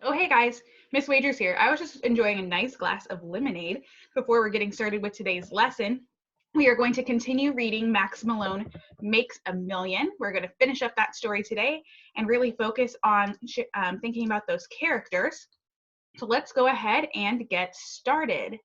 Oh, hey guys, Miss Wagers here. I was just enjoying a nice glass of lemonade before we're getting started with today's lesson. We are going to continue reading Max Malone Makes a Million. We're going to finish up that story today and really focus on thinking about those characters. So let's go ahead and get started.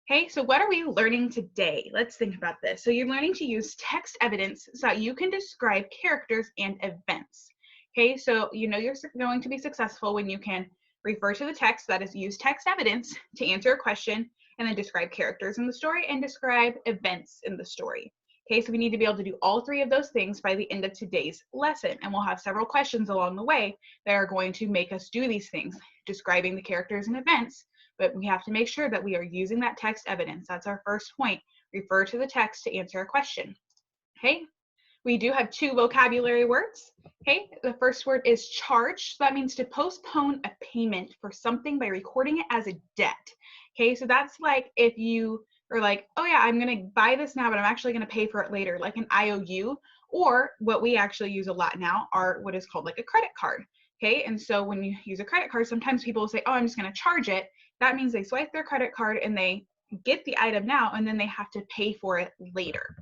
Okay, so what are we learning today? Let's think about this. So you're learning to use text evidence so that you can describe characters and events. Okay, so you know you're going to be successful when you can refer to the text, that is, use text evidence to answer a question, and then describe characters in the story and describe events in the story. Okay, so we need to be able to do all three of those things by the end of today's lesson, and we'll have several questions along the way that are going to make us do these things, describing the characters and events, but we have to make sure that we are using that text evidence. That's our first point. Refer to the text to answer a question. Okay, we do have two vocabulary words. Okay, the first word is charge. So that means to postpone a payment for something by recording it as a debt. Okay, so that's like if you are like, oh yeah, I'm going to buy this now, but I'm actually going to pay for it later, like an IOU, or what we actually use a lot now are what is called like a credit card. Okay, and so when you use a credit card, sometimes people will say, oh, I'm just going to charge it. That means they swipe their credit card and they get the item now, and then they have to pay for it later.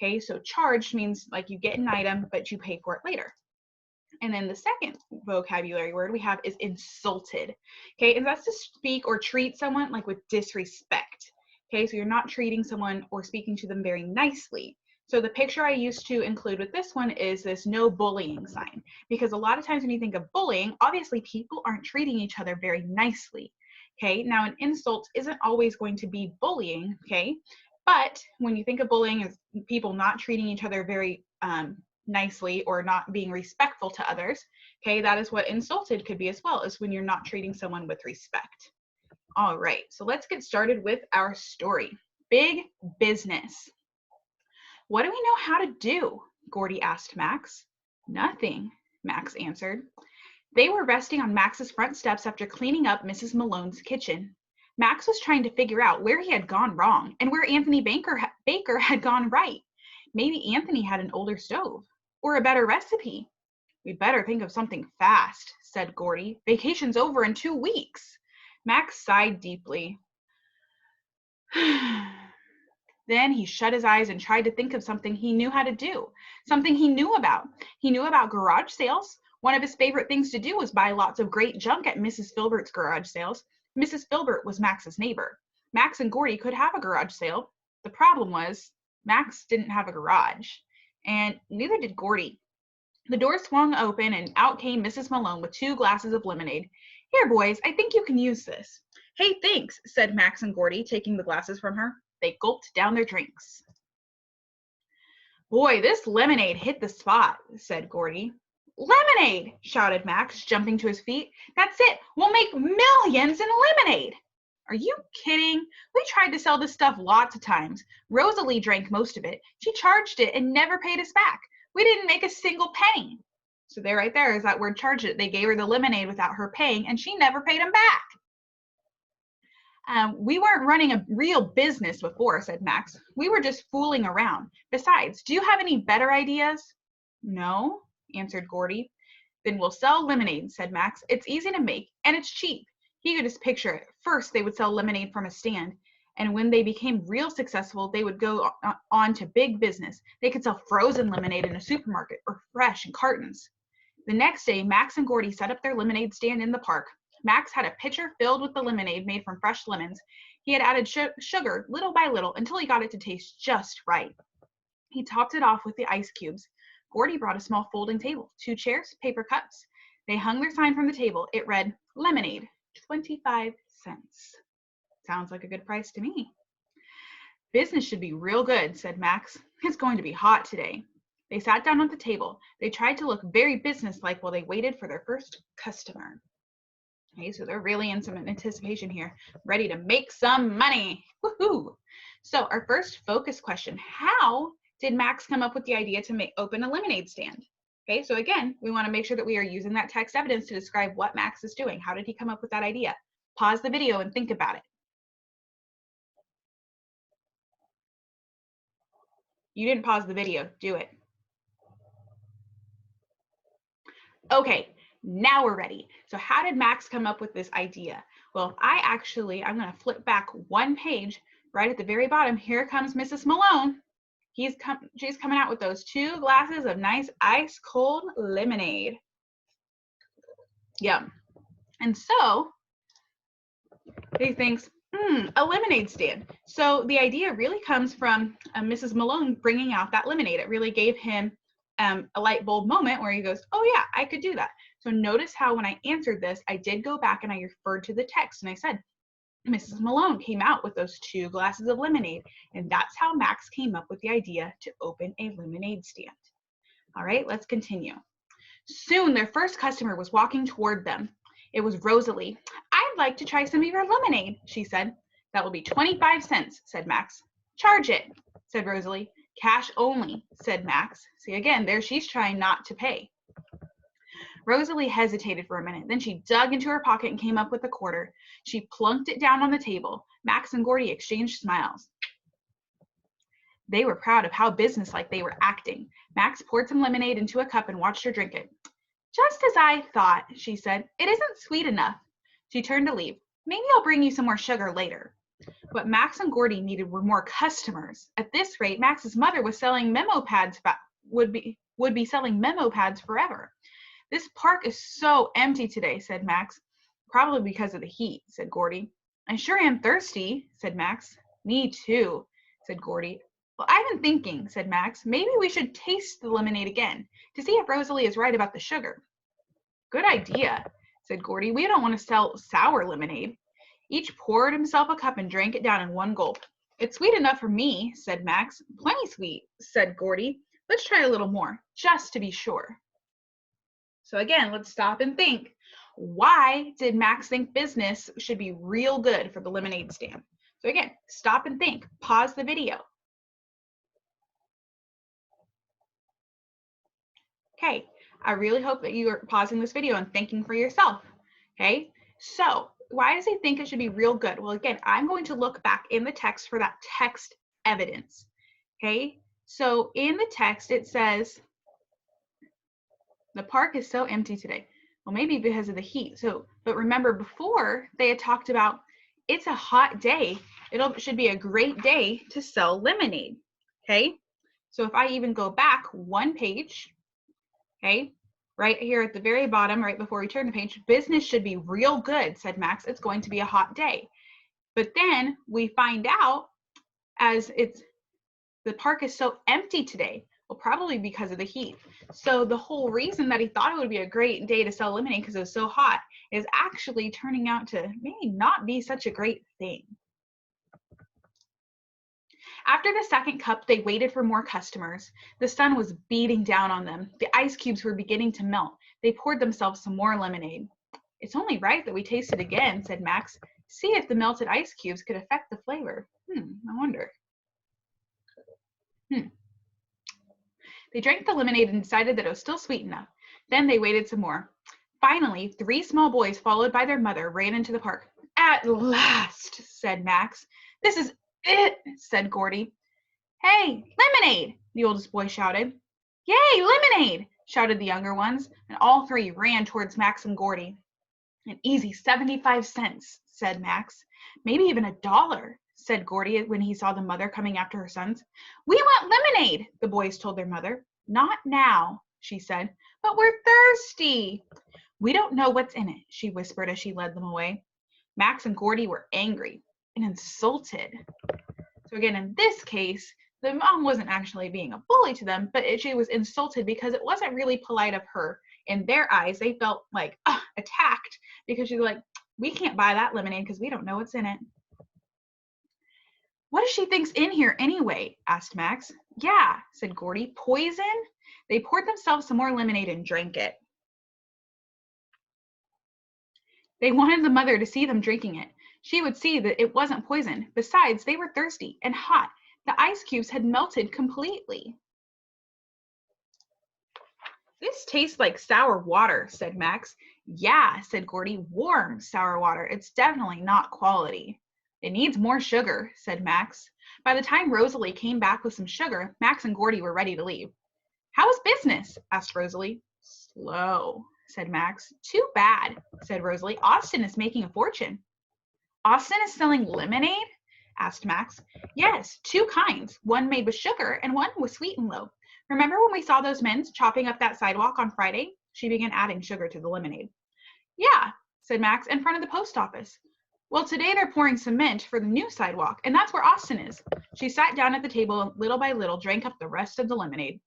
Okay, so charged means like you get an item, but you pay for it later. And then the second vocabulary word we have is insulted. Okay, and that's to speak or treat someone like with disrespect. Okay, so you're not treating someone or speaking to them very nicely. So the picture I used to include with this one is this no bullying sign, because a lot of times when you think of bullying, obviously people aren't treating each other very nicely. Okay, now an insult isn't always going to be bullying, okay? But when you think of bullying as people not treating each other very nicely or not being respectful to others, okay, that is what insulted could be as well, is when you're not treating someone with respect. All right, so let's get started with our story. Big business. What do we know how to do? Gordy asked Max. Nothing, Max answered. They were resting on Max's front steps after cleaning up Mrs. Malone's kitchen. Max was trying to figure out where he had gone wrong and where Anthony Baker had gone right. Maybe Anthony had an older stove or a better recipe. We'd better think of something fast, said Gordy. Vacation's over in 2 weeks. Max sighed deeply. Then he shut his eyes and tried to think of something he knew how to do, something he knew about. He knew about garage sales. One of his favorite things to do was buy lots of great junk at Mrs. Filbert's garage sales. Mrs. Filbert was Max's neighbor. Max and Gordy could have a garage sale. The problem was Max didn't have a garage, and neither did Gordy. The door swung open and out came Mrs. Malone with 2 glasses of lemonade. Here, boys, I think you can use this. Hey, thanks, said Max and Gordy, taking the glasses from her. They gulped down their drinks. Boy, this lemonade hit the spot, said Gordy. Lemonade, shouted Max, jumping to his feet. That's it. We'll make millions in lemonade. Are you kidding? We tried to sell this stuff lots of times. Rosalie drank most of it. She charged it and never paid us back. We didn't make a single penny. So there right there is that word charged it. They gave her the lemonade without her paying, and she never paid them back. We weren't running a real business before, said Max. We were just fooling around. Besides, do you have any better ideas? No, answered Gordy. Then we'll sell lemonade, said Max. It's easy to make, and it's cheap. He could just picture it. First, they would sell lemonade from a stand, and when they became real successful, they would go on to big business. They could sell frozen lemonade in a supermarket or fresh in cartons. The next day, Max and Gordy set up their lemonade stand in the park. Max had a pitcher filled with the lemonade made from fresh lemons. He had added sugar little by little until he got it to taste just right. He topped it off with the ice cubes. Gordy brought a small folding table, 2 chairs, paper cups. They hung their sign from the table. It read, lemonade, 25 cents. Sounds like a good price to me. Business should be real good, said Max. It's going to be hot today. They sat down at the table. They tried to look very businesslike while they waited for their first customer. Okay, so they're really in some anticipation here, ready to make some money. Woohoo! So our first focus question, how did Max come up with the idea to open a lemonade stand? Okay, so again, we want to make sure that we are using that text evidence to describe what Max is doing. How did he come up with that idea? Pause the video and think about it. You didn't pause the video, do it. Okay, Now we're ready. So how did Max come up with this idea? Well, I'm going to flip back one page. Right at the very bottom, here comes Mrs. Malone. She's coming out with those 2 glasses of nice ice cold lemonade. Yum. And so he thinks, a lemonade stand. So the idea really comes from Mrs. Malone bringing out that lemonade. It really gave him a light bulb moment where he goes, oh yeah, I could do that. So notice how when I answered this, I did go back and I referred to the text and I said, Mrs. Malone came out with those 2 glasses of lemonade. And that's how Max came up with the idea to open a lemonade stand. All right, let's continue. Soon their first customer was walking toward them. It was Rosalie. I'd like to try some of your lemonade, she said. That will be 25 cents, said Max. Charge it, said Rosalie. Cash only, said Max. See, again, there she's trying not to pay. Rosalie hesitated for a minute. Then she dug into her pocket and came up with a quarter. She plunked it down on the table. Max and Gordy exchanged smiles. They were proud of how businesslike they were acting. Max poured some lemonade into a cup and watched her drink it. Just as I thought, she said. It isn't sweet enough. She turned to leave. Maybe I'll bring you some more sugar later. What Max and Gordy needed were more customers. At this rate, Max's mother was selling memo pads, would be selling memo pads forever. This park is so empty today, said Max. Probably because of the heat, said Gordy. I sure am thirsty, said Max. Me too, said Gordy. Well, I've been thinking, said Max, maybe we should taste the lemonade again to see if Rosalie is right about the sugar. Good idea, said Gordy. We don't want to sell sour lemonade. Each poured himself a cup and drank it down in one gulp. It's sweet enough for me, said Max. Plenty sweet, said Gordy. Let's try a little more, just to be sure. So again, let's stop and think. Why did Max think business should be real good for the lemonade stand? So again, stop and think. Pause the video. Okay, I really hope that you are pausing this video and thinking for yourself. Okay, so why does he think it should be real good? Well, again, I'm going to look back in the text for that text evidence. Okay, so in the text it says, the park is so empty today. Well, maybe because of the heat. But remember before they had talked about it's a hot day. It should be a great day to sell lemonade. Okay, so if I even go back one page, okay, right here at the very bottom, right before we turn the page, business should be real good, said Max. It's going to be a hot day. But then we find out the park is so empty today. Well, probably because of the heat. So the whole reason that he thought it would be a great day to sell lemonade because it was so hot is actually turning out to maybe not be such a great thing. After the second cup, they waited for more customers. The sun was beating down on them. The ice cubes were beginning to melt. They poured themselves some more lemonade. It's only right that we taste it again, said Max. See if the melted ice cubes could affect the flavor. I wonder. They drank the lemonade and decided that it was still sweet enough. Then they waited some more. Finally, 3 small boys, followed by their mother, ran into the park. At last, said Max. This is it, said Gordy. Hey, lemonade, the oldest boy shouted. Yay, lemonade, shouted the younger ones, and all 3 ran towards Max and Gordy. An easy 75 cents, said Max. Maybe even $1, said Gordy when he saw the mother coming after her sons. We want lemonade, the boys told their mother. Not now, she said, but we're thirsty. We don't know what's in it, she whispered as she led them away. Max and Gordy were angry and insulted. So again, in this case, the mom wasn't actually being a bully to them, but she was insulted because it wasn't really polite of her. In their eyes, they felt like attacked because she's like, we can't buy that lemonade because we don't know what's in it. What does she think's in here anyway? Asked Max. Yeah, said Gordy. Poison? They poured themselves some more lemonade and drank it. They wanted the mother to see them drinking it. She would see that it wasn't poison. Besides, they were thirsty and hot. The ice cubes had melted completely. This tastes like sour water, said Max. Yeah, said Gordy. Warm sour water. It's definitely not quality. It needs more sugar, said Max. By the time Rosalie came back with some sugar, Max and Gordy were ready to leave. How is business? Asked Rosalie. Slow, said Max. Too bad, said Rosalie. Austin is making a fortune. Austin is selling lemonade? Asked Max. Yes, two kinds, one made with sugar and one with sweet and low. Remember when we saw those men chopping up that sidewalk on Friday? She began adding sugar to the lemonade. Yeah, said Max, in front of the post office. Well, today they're pouring cement for the new sidewalk, and that's where Austin is. She sat down at the table and little by little drank up the rest of the lemonade.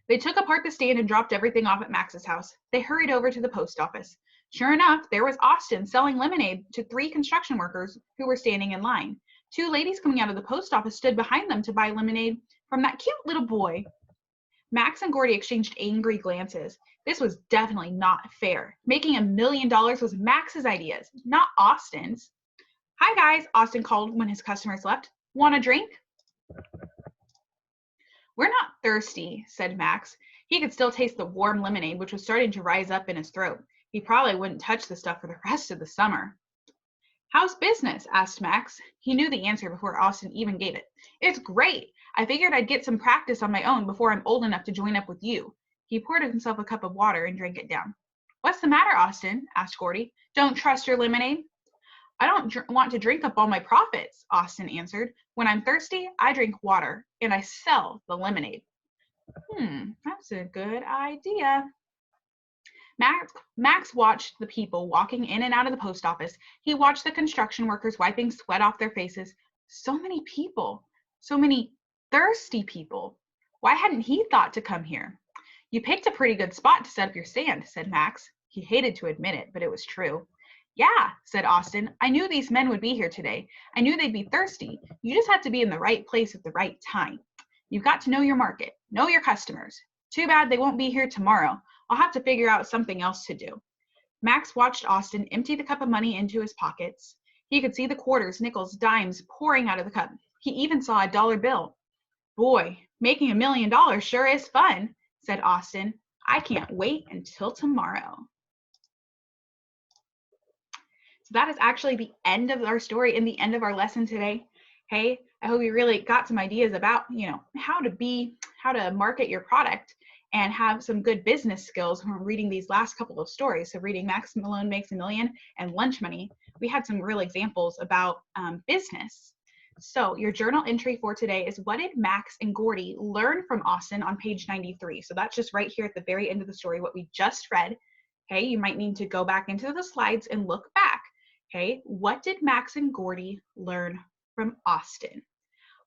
They took apart the stand and dropped everything off at Max's house. They hurried over to the post office. Sure enough, there was Austin selling lemonade to 3 construction workers who were standing in line. 2 ladies coming out of the post office stood behind them to buy lemonade from that cute little boy. Max and Gordy exchanged angry glances. This was definitely not fair. Making $1 million was Max's ideas, not Austin's. Hi guys, Austin called when his customers left. Want a drink? We're not thirsty, said Max. He could still taste the warm lemonade, which was starting to rise up in his throat. He probably wouldn't touch the stuff for the rest of the summer. How's business? Asked Max. He knew the answer before Austin even gave it. It's great. I figured I'd get some practice on my own before I'm old enough to join up with you. He poured himself a cup of water and drank it down. What's the matter, Austin? Asked Gordy. Don't trust your lemonade? I don't want to drink up all my profits, Austin answered. When I'm thirsty, I drink water, and I sell the lemonade. That's a good idea. Max watched the people walking in and out of the post office. He watched the construction workers wiping sweat off their faces. So many people. So many thirsty people. Why hadn't he thought to come here? You picked a pretty good spot to set up your stand, said Max. He hated to admit it, but it was true. Yeah, said Austin. I knew these men would be here today. I knew they'd be thirsty. You just have to be in the right place at the right time. You've got to know your market, know your customers. Too bad they won't be here tomorrow. I'll have to figure out something else to do. Max watched Austin empty the cup of money into his pockets. He could see the quarters, nickels, dimes pouring out of the cup. He even saw a dollar bill. Boy, making $1 million sure is fun, said Austin. I can't wait until tomorrow. So that is actually the end of our story and the end of our lesson today. Hey, I hope you really got some ideas about, how to market your product and have some good business skills when reading these last couple of stories. So reading Max Malone Makes a Million and Lunch Money, we had some real examples about business. So your journal entry for today is, what did Max and Gordy learn from Austin on page 93? So that's just right here at the very end of the story, what we just read. Okay, you might need to go back into the slides and look back. Okay, what did Max and Gordy learn from Austin?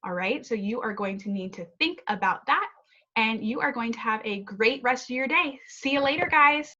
All right, so you are going to need to think about that, and you are going to have a great rest of your day. See you later, guys.